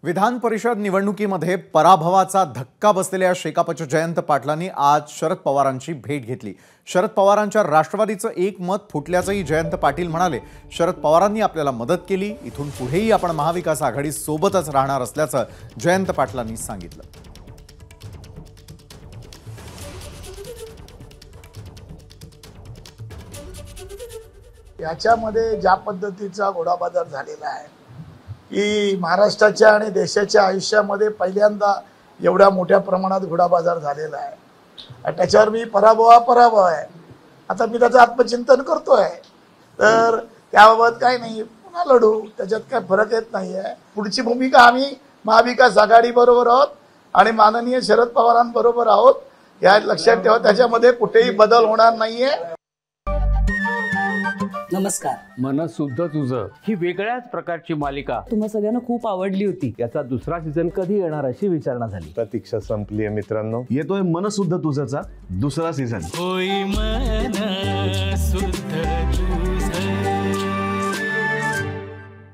विधान परिषद निवडणुकीमध्ये पराभवाचा धक्का बसलेल्या शेकापच्या जयंत पाटलांनी आज शरद पवारांची भेट घेतली। शरद पवारांच्या राष्ट्रवादीचं एक मत फुटल्याचंही जयंत पाटील म्हणाले। शरद पवारांनी आपल्याला मदत केली, इथून पुढेही आपण महाविकास आघाडी सोबतच राहणार असल्याचं जयंत पाटलांनी सांगितलं। याच्यामध्ये ज्या पद्धतीचा घोडाबाजार झालेला आहे की महाराष्ट्राच्या आणि देशाच्या आयुष्यामध्ये पहिल्यांदा एवढ्या मोठ्या प्रमाणात घोडाबाजार झालेला आहे। त्याच्यावर मी पराभव आहे। आता मी त्याचं आत्मचिंतन करतोय, तर त्याबाबत काही नाही, पुन्हा लढू, त्याच्यात काय फरक येत नाही आहे। पुढची भूमिका आम्ही महाविकास आघाडी बरोबर आहोत आणि माननीय शरद पवारांबरोबर आहोत, या लक्षात ठेवा। त्याच्यामध्ये कुठेही बदल होणार नाहीये। नमस्कार। मन सुद्धा तुझं ही वेगळ्याच प्रकारची मालिका तुम्हा सगळ्यांना खूप आवडली होती। याचा दुसरा सीझन कधी येणार अशी विचारणा झाली। प्रतीक्षा संपली आहे मित्रांनो, येतोय मन सुद्धा तुझाचा दुसरा सीझन। होई मन सुद्धा